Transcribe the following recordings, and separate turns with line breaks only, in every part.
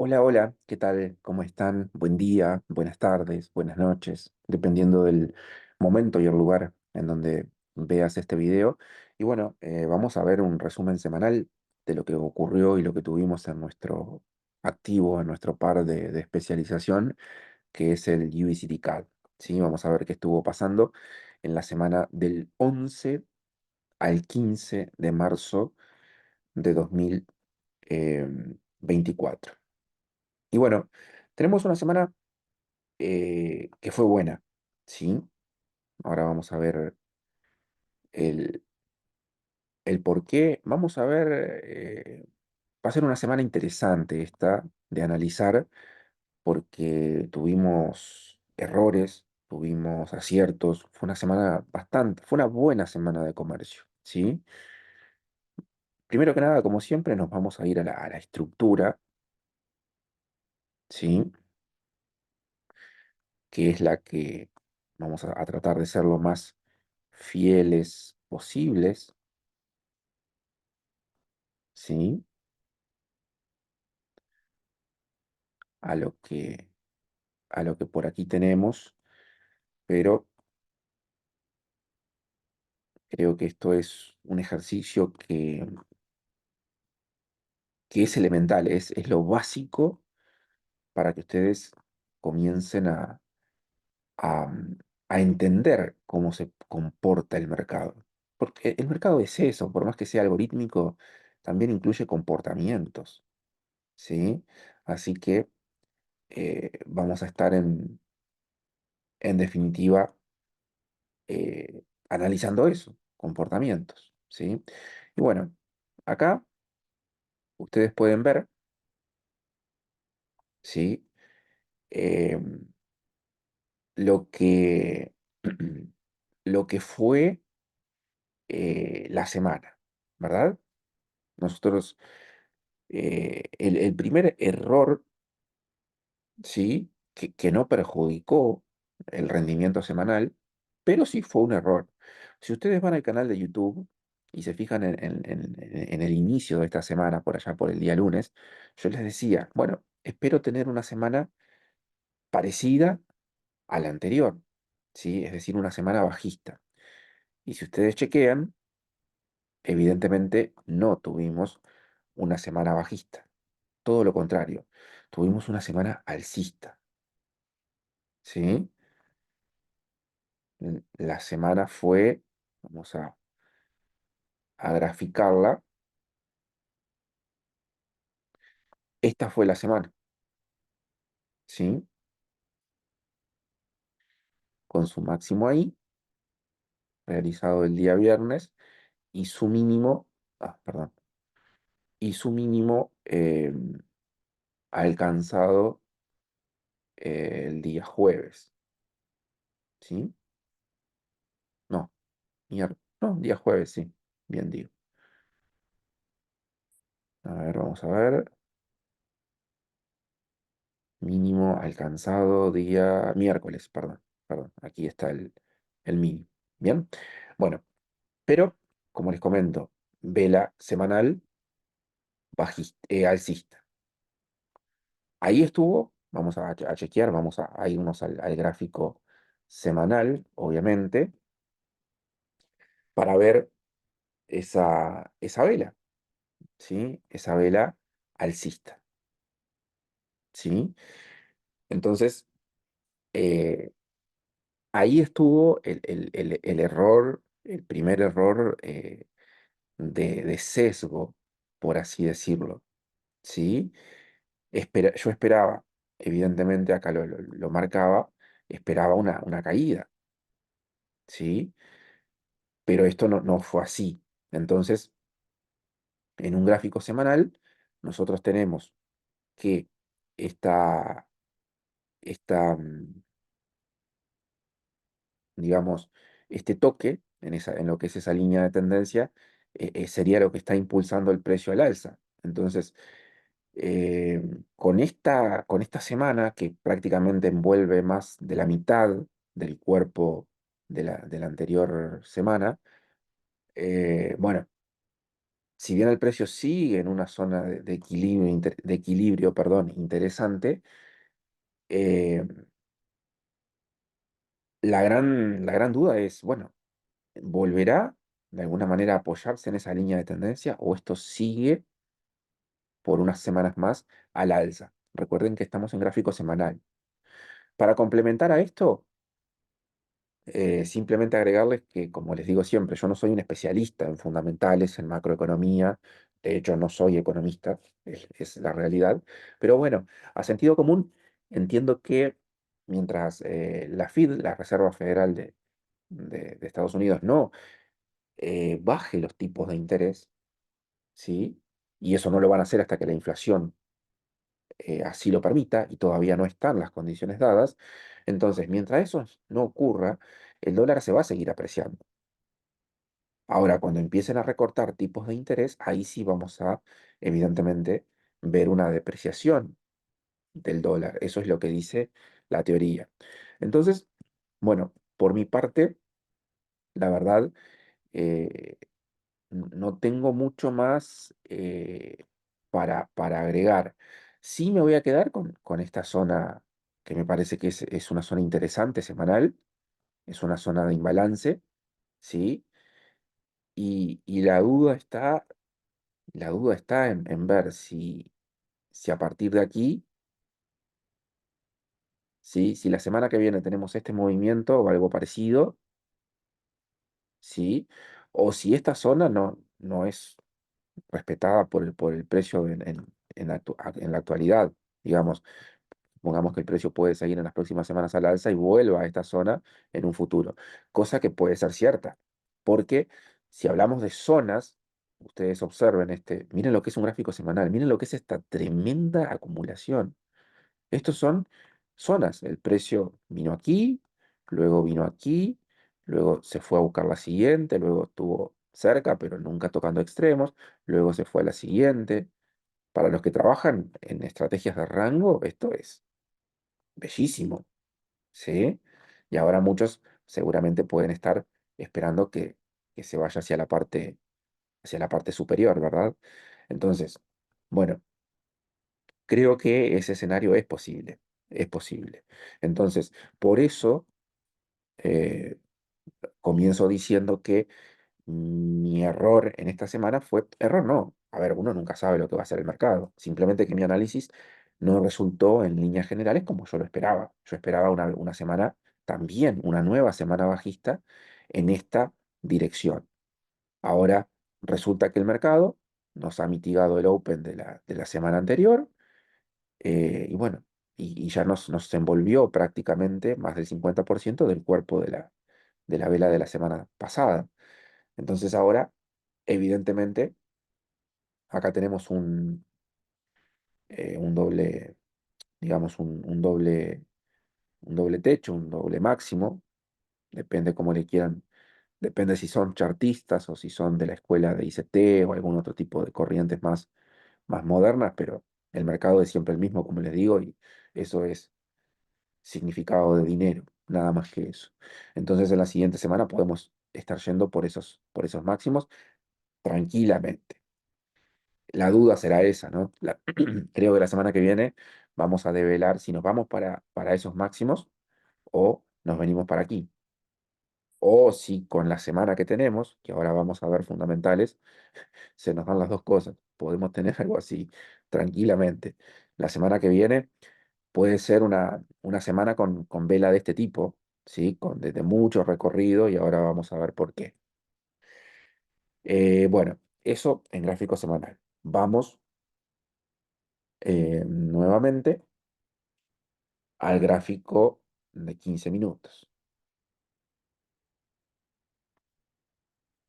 Hola, hola, ¿qué tal? ¿Cómo están? Buen día, buenas tardes, buenas noches, dependiendo del momento y el lugar en donde veas este video. Y bueno, vamos a ver un resumen semanal de lo que ocurrió y lo que tuvimos en nuestro activo, en nuestro par de especialización, que es el UECT CAD. ¿Sí? Vamos a ver qué estuvo pasando en la semana del 11 al 15 de marzo de 2024. Y bueno, tenemos una semana que fue buena, ¿sí? Ahora vamos a ver el, el por qué. Vamos a ver, va a ser una semana interesante esta de analizar porque tuvimos errores, tuvimos aciertos, fue una semana fue una buena semana de comercio, ¿sí? Primero que nada, como siempre, nos vamos a ir a la estructura, ¿sí? Que es la que vamos a tratar de ser lo más fieles posibles, ¿sí? A lo que, a lo que por aquí tenemos, pero creo que esto es un ejercicio que es elemental, es lo básico para que ustedes comiencen a, a entender cómo se comporta el mercado. Porque el mercado es eso, por más que sea algorítmico, también incluye comportamientos, ¿sí? Así que vamos a estar en definitiva analizando eso, comportamientos, ¿sí? Y bueno, acá ustedes pueden ver, ¿sí? Em, lo que, lo que fue la semana, ¿verdad? Nosotros, el primer error, ¿sí? Que no perjudicó el rendimiento semanal, pero sí fue un error. Si ustedes van al canal de YouTube y se fijan en el inicio de esta semana, por allá por el día lunes, yo les decía, bueno, espero tener una semana parecida a la anterior, ¿sí? Es decir, una semana bajista. Y si ustedes chequean, evidentemente no tuvimos una semana bajista. Todo lo contrario, tuvimos una semana alcista, ¿sí? La semana fue, vamos a graficarla, esta fue la semana, ¿sí? Con su máximo ahí, realizado el día viernes, y su mínimo, perdón, y su mínimo alcanzado el día jueves, ¿sí? No, no, día jueves, sí, bien digo. A ver, vamos a ver. Mínimo alcanzado día miércoles, perdón, aquí está el mínimo. Bien, bueno, pero como les comento, vela semanal alcista. Ahí estuvo, vamos a chequear, vamos a irnos al gráfico semanal, obviamente, para ver esa vela, ¿sí? Esa vela alcista, ¿sí? Entonces, eh, ahí estuvo el error, el primer error de sesgo, por así decirlo, ¿sí? Yo esperaba, evidentemente acá lo marcaba, esperaba una caída, ¿sí? Pero esto no fue así. Entonces, en un gráfico semanal, nosotros tenemos que esta, esta, digamos, este toque en lo que es esa línea de tendencia, sería lo que está impulsando el precio al alza. Entonces, con esta semana que prácticamente envuelve más de la mitad del cuerpo de la anterior semana, bueno, si bien el precio sigue en una zona de equilibrio, de equilibrio, perdón, interesante, eh, la gran duda es, bueno, ¿volverá de alguna manera a apoyarse en esa línea de tendencia o esto sigue por unas semanas más al alza? Recuerden que estamos en gráfico semanal. Para complementar a esto, simplemente agregarles que, como les digo siempre, yo no soy un especialista en fundamentales, en macroeconomía, de hecho no soy economista, es la realidad, pero bueno, a sentido común entiendo que mientras la Fed, la Reserva Federal de Estados Unidos, no baje los tipos de interés, ¿sí? Y eso no lo van a hacer hasta que la inflación así lo permita, y todavía no están las condiciones dadas. Entonces, mientras eso no ocurra, el dólar se va a seguir apreciando. Ahora, cuando empiecen a recortar tipos de interés, ahí sí vamos a, evidentemente, ver una depreciación del dólar. Eso es lo que dice la teoría. Entonces, bueno, por mi parte, la verdad, eh, no tengo mucho más para agregar. Sí me voy a quedar con esta zona que me parece que es una zona interesante semanal, es una zona de imbalance, ¿sí? Y la duda está en ver si a partir de aquí, ¿sí? Si la semana que viene tenemos este movimiento o algo parecido, ¿sí? O si esta zona no es respetada por el precio en la actualidad, digamos. Pongamos que el precio puede seguir en las próximas semanas al alza y vuelva a esta zona en un futuro, cosa que puede ser cierta, porque si hablamos de zonas, ustedes observen miren lo que es un gráfico semanal, miren lo que es esta tremenda acumulación. Estos son zonas, el precio vino aquí, luego se fue a buscar la siguiente, luego estuvo cerca, pero nunca tocando extremos, luego se fue a la siguiente. Para los que trabajan en estrategias de rango, esto es bellísimo, ¿sí? Y ahora muchos seguramente pueden estar esperando que se vaya hacia la parte superior, ¿verdad? Entonces, bueno, creo que ese escenario es posible, es posible. Entonces, por eso eh, comienzo diciendo que mi error en esta semana fue, error no, a ver, uno nunca sabe lo que va a hacer el mercado, simplemente que mi análisis no resultó en líneas generales como yo lo esperaba. Yo esperaba una semana también, una nueva semana bajista en esta dirección. Ahora resulta que el mercado nos ha mitigado el open de la semana anterior, y bueno, y ya nos envolvió prácticamente más del 50% del cuerpo de la vela de la semana pasada. Entonces ahora, evidentemente, acá tenemos un doble, digamos, un doble techo, un doble máximo, depende cómo le quieran, depende si son chartistas o si son de la escuela de ICT o algún otro tipo de corrientes más modernas, pero el mercado es siempre el mismo, como les digo, y eso es significado de dinero, nada más que eso. Entonces en la siguiente semana podemos estar yendo por esos máximos tranquilamente. La duda será esa, ¿no? Creo que la semana que viene vamos a develar si nos vamos para esos máximos o nos venimos para aquí. O si con la semana que tenemos, que ahora vamos a ver fundamentales, se nos dan las dos cosas. Podemos tener algo así tranquilamente. La semana que viene puede ser una semana con vela de este tipo, ¿sí? De mucho recorrido y ahora vamos a ver por qué. Bueno, eso en gráfico semanal. Vamos nuevamente al gráfico de 15 minutos.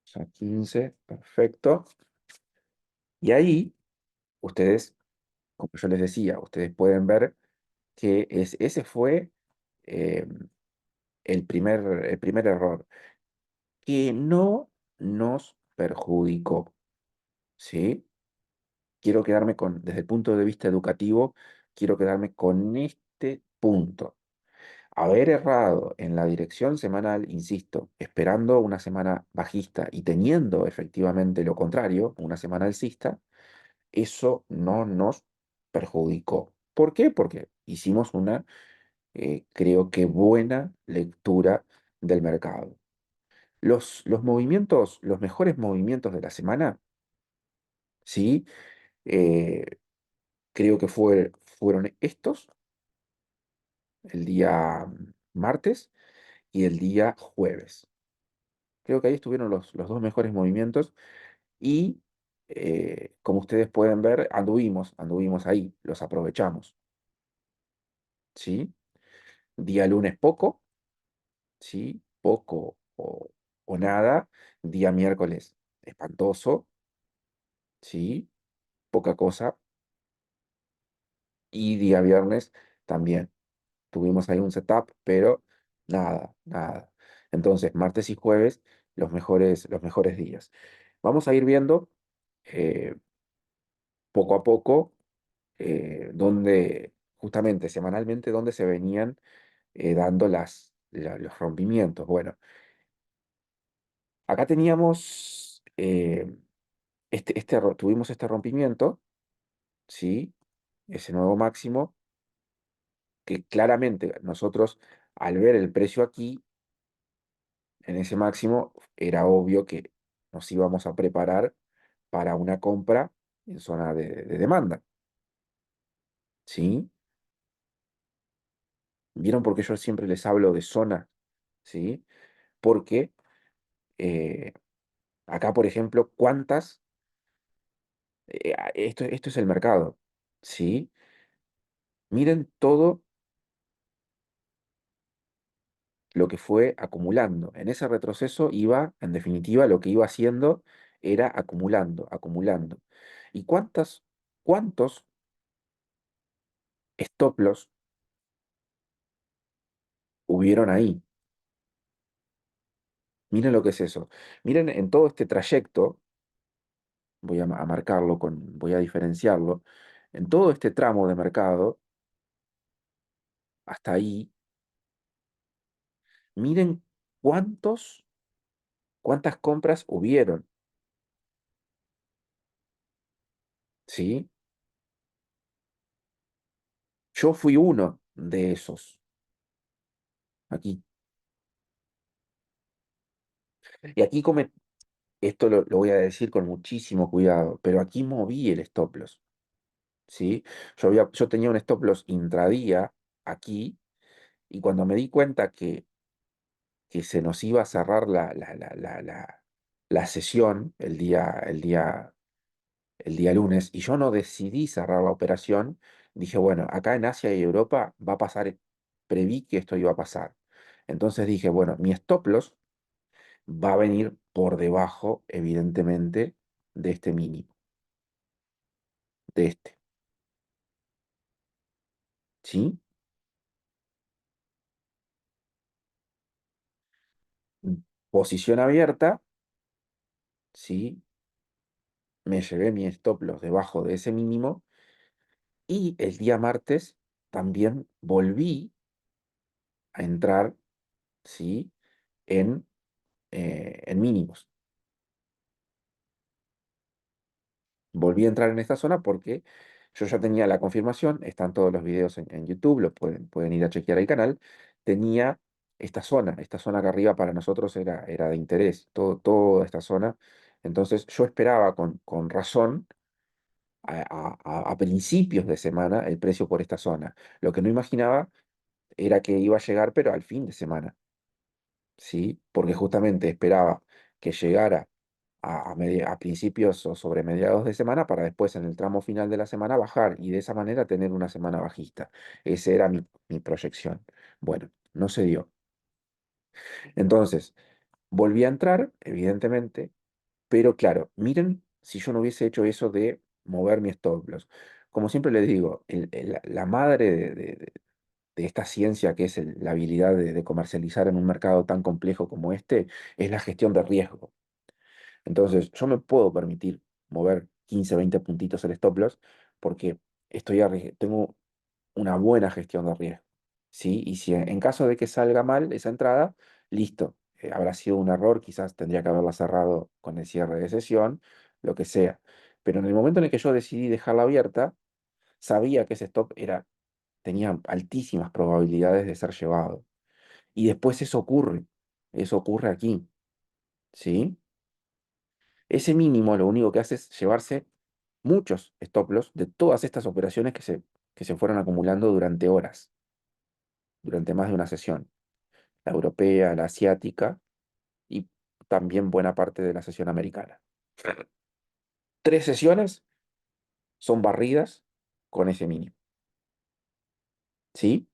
O sea, 15, perfecto. Y ahí ustedes, como yo les decía, ustedes pueden ver que ese fue eh, el primer error, que no nos perjudicó, ¿sí? Quiero quedarme desde el punto de vista educativo, quiero quedarme con este punto. haber errado en la dirección semanal, insisto, esperando una semana bajista y teniendo efectivamente lo contrario, una semana alcista, eso no nos perjudicó. ¿Por qué? Porque hicimos una, creo que buena lectura del mercado. Los movimientos, los mejores movimientos de la semana, sí, eh, creo que fueron estos, el día martes y el día jueves. Creo que ahí estuvieron los dos mejores movimientos y como ustedes pueden ver, anduvimos ahí, los aprovechamos, ¿sí? Día lunes poco, ¿sí? Poco o nada. Día miércoles espantoso, ¿sí? Poca cosa. Y día viernes también. Tuvimos ahí un setup, pero nada, nada. Entonces, martes y jueves, los mejores días. Vamos a ir viendo eh, poco a poco justamente semanalmente, dónde se venían dando los rompimientos. Bueno, acá teníamos, tuvimos este rompimiento, ¿sí? Ese nuevo máximo, que claramente nosotros, al ver el precio aquí, en ese máximo, era obvio que nos íbamos a preparar para una compra en zona de demanda, ¿sí? ¿Vieron por qué yo siempre les hablo de zona? ¿Sí? Porque eh, acá, por ejemplo, esto es el mercado, ¿sí? Miren todo lo que fue acumulando. En ese retroceso iba, en definitiva, lo que iba haciendo era acumulando, acumulando. ¿Y cuántos stop loss hubieron ahí? Miren lo que es eso. Miren en todo este trayecto, a marcarlo voy a diferenciarlo, en todo este tramo de mercado, hasta ahí, miren cuántas compras hubieron, ¿sí? Yo fui uno de esos, aquí. Y aquí esto lo voy a decir con muchísimo cuidado, pero aquí moví el stop loss, ¿sí? Yo tenía un stop loss intradía aquí, y cuando me di cuenta que se nos iba a cerrar la sesión el día lunes, y yo no decidí cerrar la operación, dije, bueno, acá en Asia y Europa va a pasar, preví que esto iba a pasar. Entonces dije, bueno, mi stop loss va a venir por debajo, evidentemente, de este mínimo, de este, ¿sí? Posición abierta, ¿sí? Me llevé mi stop loss debajo de ese mínimo y el día martes también volví a entrar, ¿sí? En mínimos. Volví a entrar en esta zona porque yo ya tenía la confirmación, están todos los videos en YouTube, pueden ir a chequear el canal, tenía esta zona que arriba para nosotros era de interés, toda esta zona. Entonces yo esperaba con razón a principios de semana el precio por esta zona. Lo que no imaginaba era que iba a llegar, pero al fin de semana, ¿sí? Porque justamente esperaba que llegara a principios o sobre mediados de semana para después en el tramo final de la semana bajar y de esa manera tener una semana bajista. Esa era mi proyección. Bueno, no se dio. Entonces, volví a entrar, evidentemente, pero claro, miren si yo no hubiese hecho eso de mover mi stop loss. Como siempre les digo, la madre de esta ciencia que es la habilidad de comercializar en un mercado tan complejo como este, es la gestión de riesgo. Entonces, yo me puedo permitir mover 15, 20 puntitos el stop loss porque tengo una buena gestión de riesgo, ¿sí? Y si en caso de que salga mal esa entrada, listo, habrá sido un error, quizás tendría que haberla cerrado con el cierre de sesión, lo que sea. Pero en el momento en el que yo decidí dejarla abierta, sabía que ese stop tenía altísimas probabilidades de ser llevado. Y después eso ocurre aquí, ¿sí? Ese mínimo lo único que hace es llevarse muchos stop loss de todas estas operaciones que se fueron acumulando durante horas, durante más de una sesión. La europea, la asiática y también buena parte de la sesión americana. Tres sesiones son barridas con ese mínimo, ¿sí?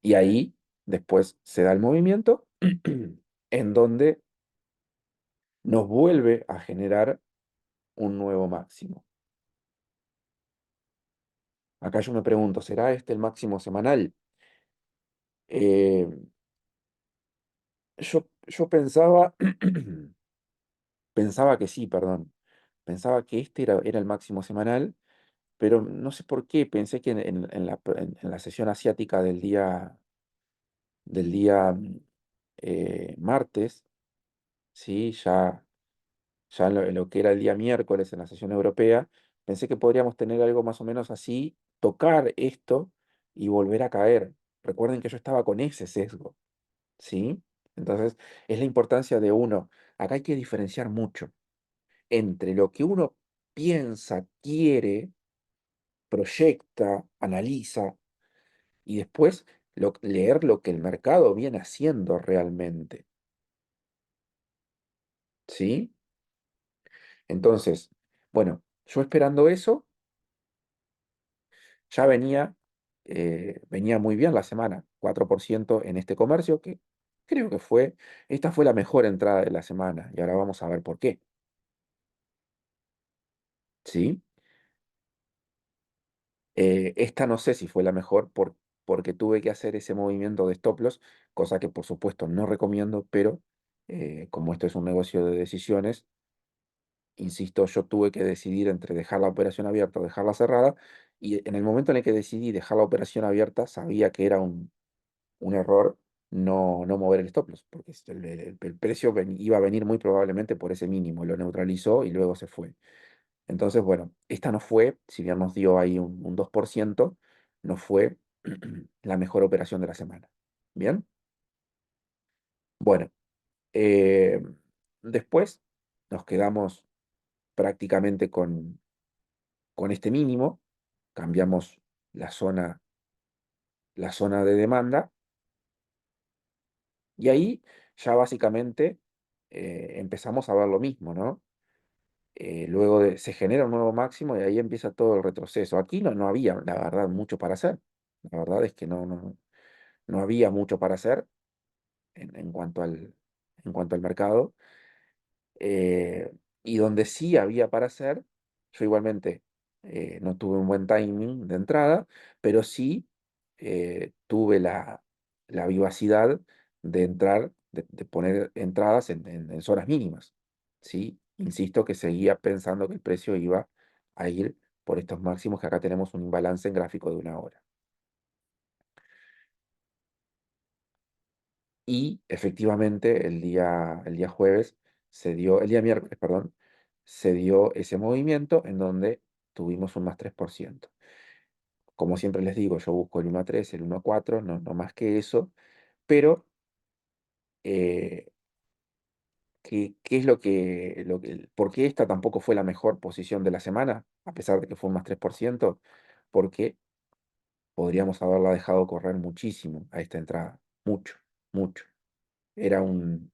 Y ahí después se da el movimiento en donde nos vuelve a generar un nuevo máximo. Acá yo me pregunto, ¿será este el máximo semanal? Eh, yo pensaba, pensaba que sí, perdón. Pensaba que este era el máximo semanal, pero no sé por qué. Pensé que en la sesión asiática del día martes, ¿sí? Ya en lo que era el día miércoles en la sesión europea, pensé que podríamos tener algo más o menos así, tocar esto y volver a caer. Recuerden que yo estaba con ese sesgo, ¿sí? Entonces, es la importancia de uno. Acá hay que diferenciar mucho entre lo que uno piensa, quiere, proyecta, analiza, y después leer lo que el mercado viene haciendo realmente, ¿sí? Entonces, bueno, yo esperando eso, ya venía muy bien la semana, 4% en este comercio, que creo que esta fue la mejor entrada de la semana, y ahora vamos a ver por qué, ¿sí? Esta no sé si fue la mejor porque tuve que hacer ese movimiento de stop loss, cosa que por supuesto no recomiendo, pero como esto es un negocio de decisiones, insisto, yo tuve que decidir entre dejar la operación abierta o dejarla cerrada, y en el momento en el que decidí dejar la operación abierta, sabía que era un error no mover el stop loss, porque el precio iba a venir muy probablemente por ese mínimo, lo neutralizó y luego se fue. Entonces, bueno, esta no fue, si bien nos dio ahí un 2%, no fue la mejor operación de la semana. ¿Bien? Bueno, eh, después nos quedamos prácticamente con este mínimo, cambiamos la zona, la zona de demanda y ahí ya básicamente empezamos a ver lo mismo, ¿no? Se genera un nuevo máximo y ahí empieza todo el retroceso. Aquí no había, la verdad, mucho para hacer. La verdad es que no había mucho para hacer en cuanto al mercado. eh, y donde sí había para hacer, yo igualmente no tuve un buen timing de entrada, pero sí tuve la vivacidad de entrar, de poner entradas en zonas mínimas. ¿Sí? Insisto que seguía pensando que el precio iba a ir por estos máximos, que acá tenemos un imbalance en gráfico de una hora. Y efectivamente el día jueves el día miércoles, perdón, se dio ese movimiento en donde tuvimos un más 3%. Como siempre les digo, yo busco el 1 a 3, el 1 a 4, no más que eso, pero eh, ¿qué es por qué esta tampoco fue la mejor posición de la semana, a pesar de que fue un más 3%? Porque podríamos haberla dejado correr muchísimo a esta entrada, mucho, mucho. Era un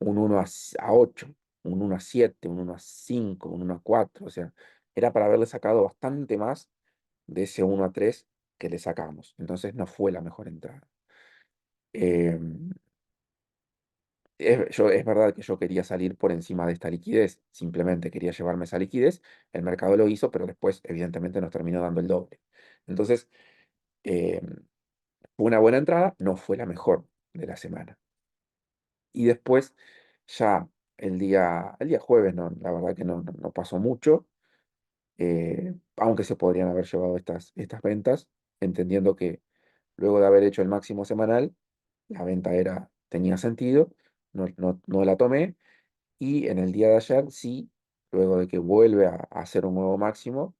1 a 8, un 1 a 7, un 1 a 5, un 1 a 4. O sea, era para haberle sacado bastante más de ese 1 a 3 que le sacamos. Entonces no fue la mejor entrada. Em, es verdad que yo quería salir por encima de esta liquidez, simplemente quería llevarme esa liquidez, el mercado lo hizo, pero después evidentemente nos terminó dando el doble. Entonces, em, fue una buena entrada, no fue la mejor de la semana. Y después, ya el día jueves, no, la verdad que no pasó mucho, aunque se podrían haber llevado estas ventas, entendiendo que luego de haber hecho el máximo semanal, la venta tenía sentido, no la tomé, y en el día de ayer sí, luego de que vuelve a hacer un nuevo máximo,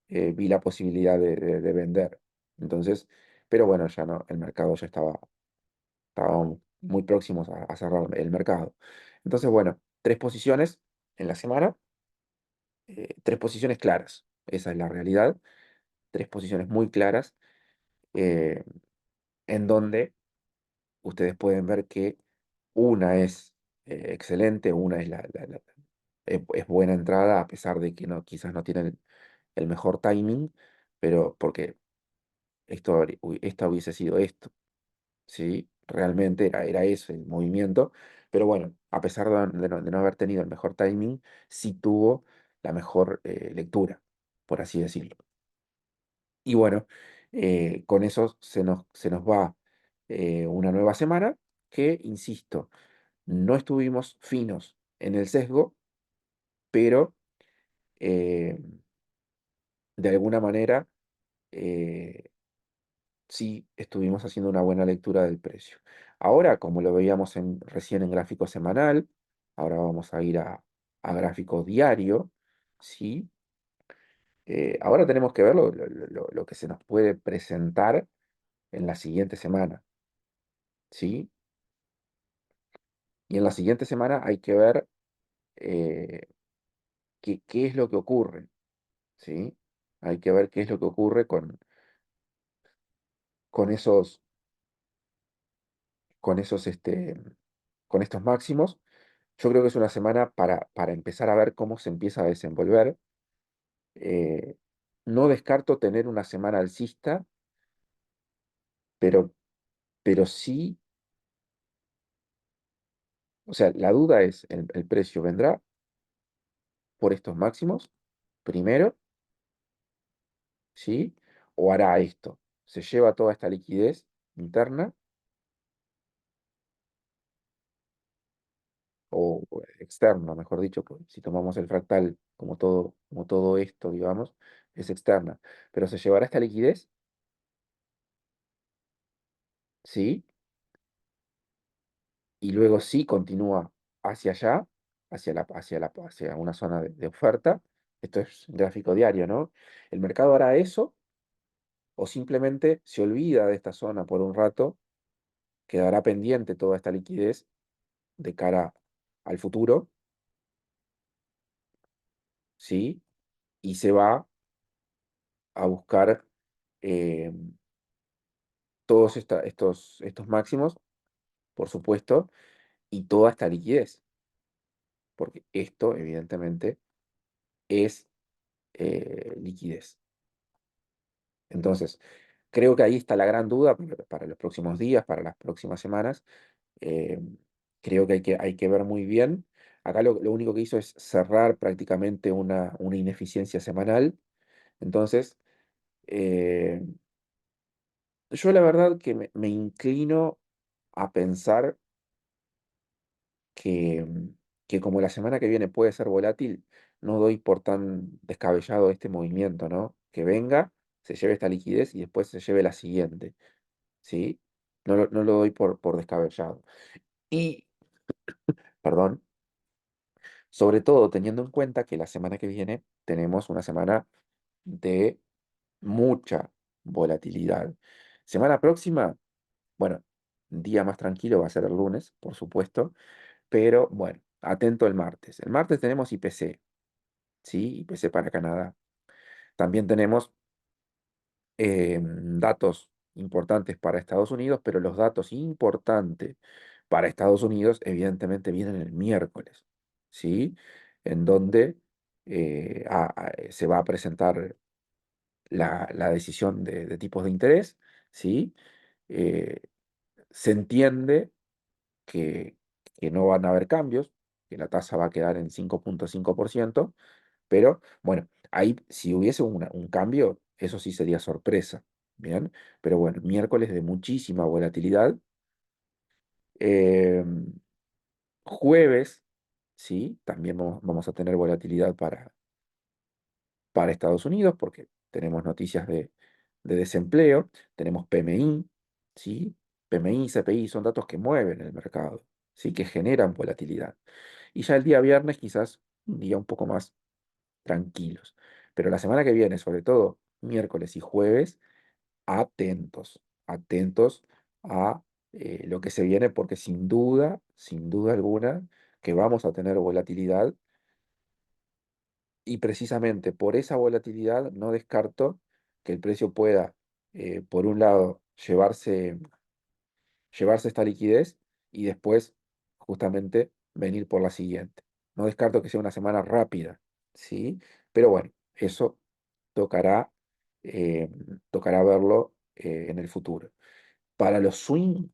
vi la posibilidad de vender. Entonces, pero bueno, ya no, el mercado ya estaba muy próximos a cerrar el mercado. Entonces, bueno, tres posiciones en la semana, tres posiciones claras, esa es la realidad, tres posiciones muy claras, eh, en donde ustedes pueden ver que una es excelente, una es, es buena entrada, a pesar de que no, quizás no tienen el mejor timing, pero porque esta hubiese sido esto, ¿sí? Realmente era ese el movimiento, pero bueno, a pesar de no haber tenido el mejor timing, sí tuvo la mejor lectura, por así decirlo. Y bueno, con eso se nos va una nueva semana que, insisto, no estuvimos finos en el sesgo, pero eh, de alguna manera eh, sí estuvimos haciendo una buena lectura del precio. Ahora, como lo veíamos recién en gráfico semanal, ahora vamos a ir a gráfico diario, ¿sí? Ahora tenemos que ver lo que se nos puede presentar en la siguiente semana, ¿sí? Y en la siguiente semana hay que ver eh, qué es lo que ocurre, ¿sí? Hay que ver qué es lo que ocurre con esos, con esos, con estos máximos. Yo creo que es una semana para empezar a ver cómo se empieza a desenvolver. Eh, no descarto tener una semana alcista, pero, pero sí, o sea, la duda es, ¿el precio vendrá por estos máximos primero, ¿sí? ¿O hará esto? ¿Se lleva toda esta liquidez interna o externa, mejor dicho, pues, si tomamos el fractal como todo esto, digamos, es externa? Pero ¿se llevará esta liquidez? ¿Sí? Y luego sí continúa hacia allá, hacia una zona de oferta. Esto es gráfico diario, ¿no? ¿El mercado hará eso o simplemente se olvida de esta zona por un rato, quedará pendiente toda esta liquidez de cara al futuro, ¿sí? Y se va a buscar eh, todos estos máximos, por supuesto, y toda esta liquidez, porque esto evidentemente es liquidez. Entonces, creo que ahí está la gran duda para los próximos días, para las próximas semanas. Eh, creo que hay que ver muy bien. Acá lo único que hizo es cerrar prácticamente una ineficiencia semanal. Entonces, eh, yo la verdad que me inclino a pensar que como la semana que viene puede ser volátil, no doy por tan descabellado este movimiento, ¿no? Que venga, se lleve esta liquidez y después se lleve la siguiente. ¿Sí? No lo doy por descabellado. Y, perdón, sobre todo teniendo en cuenta que la semana que viene tenemos una semana de mucha volatilidad. Semana próxima, bueno, día más tranquilo va a ser el lunes, por supuesto, pero bueno, atento el martes. El martes tenemos IPC, ¿sí? IPC para Canadá. También tenemos datos importantes para Estados Unidos, pero los datos importantes para Estados Unidos evidentemente vienen el miércoles, ¿sí? En donde se va a presentar la decisión de tipos de interés, ¿sí? Eh, se entiende que, que no van a haber cambios, que la tasa va a quedar en 5,5%, pero bueno, ahí si hubiese un cambio, eso sí sería sorpresa, ¿bien? Pero bueno, miércoles de muchísima volatilidad. Eh, jueves, sí, también vamos a tener volatilidad para Estados Unidos porque tenemos noticias de desempleo, tenemos PMI, ¿sí? PMI, CPI son datos que mueven el mercado, ¿sí? Que generan volatilidad. Y ya el día viernes quizás un día un poco más tranquilos. Pero la semana que viene, sobre todo miércoles y jueves, atentos, atentos a lo que se viene, porque sin duda alguna, que vamos a tener volatilidad y precisamente por esa volatilidad no descarto que el precio pueda, por un lado, llevarse esta liquidez y después justamente venir por la siguiente. No descarto que sea una semana rápida, ¿sí? Pero bueno, eso tocará, eh, tocará verlo en el futuro. Para los swing,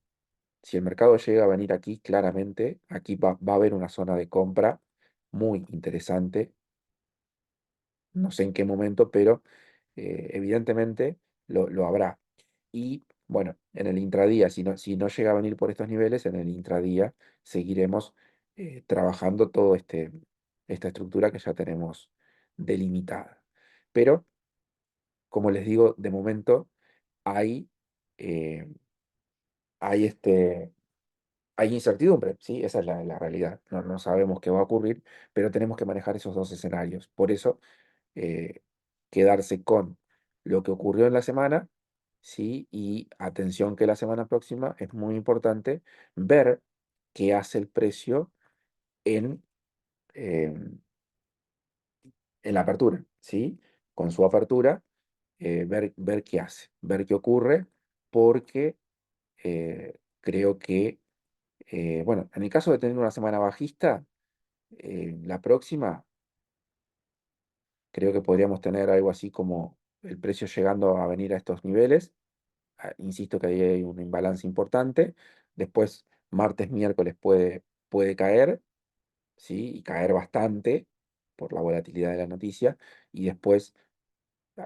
si el mercado llega a venir aquí, claramente, aquí va a haber una zona de compra muy interesante. No sé en qué momento, pero evidentemente lo habrá. Y bueno, en el intradía, si no llega a venir por estos niveles, en el intradía seguiremos trabajando esta estructura que ya tenemos delimitada. Pero, como les digo, de momento hay, eh, hay, hay incertidumbre, ¿sí? Esa es la realidad. No sabemos qué va a ocurrir, pero tenemos que manejar esos dos escenarios. Por eso eh, quedarse con lo que ocurrió en la semana, ¿sí? Y atención que la semana próxima es muy importante ver qué hace el precio en, em, en la apertura, ¿sí? Con su apertura, ver qué hace, ver qué ocurre, porque creo que, bueno, en el caso de tener una semana bajista, la próxima creo que podríamos tener algo así como el precio llegando a venir a estos niveles. Insisto que ahí hay un imbalance importante. Después, martes, miércoles puede caer, ¿sí? Y caer bastante por la volatilidad de la noticia. Y después,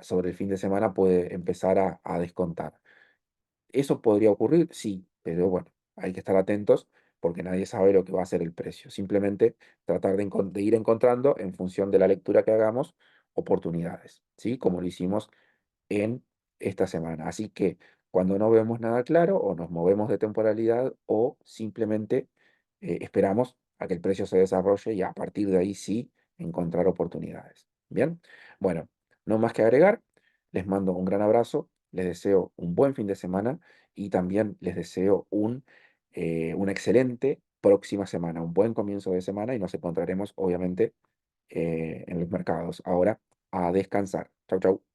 sobre el fin de semana, puede empezar a descontar. ¿Eso podría ocurrir? Sí, pero bueno, hay que estar atentos porque nadie sabe lo que va a ser el precio. Simplemente tratar de ir encontrando, en función de la lectura que hagamos, oportunidades, ¿sí? Como lo hicimos en esta semana. Así que cuando no vemos nada claro, o nos movemos de temporalidad, o simplemente esperamos a que el precio se desarrolle y a partir de ahí sí encontrar oportunidades. Bien, bueno, no más que agregar. Les mando un gran abrazo, les deseo un buen fin de semana y también les deseo una excelente próxima semana, un buen comienzo de semana y nos encontraremos obviamente en los mercados. Ahora a descansar. Chau, chau.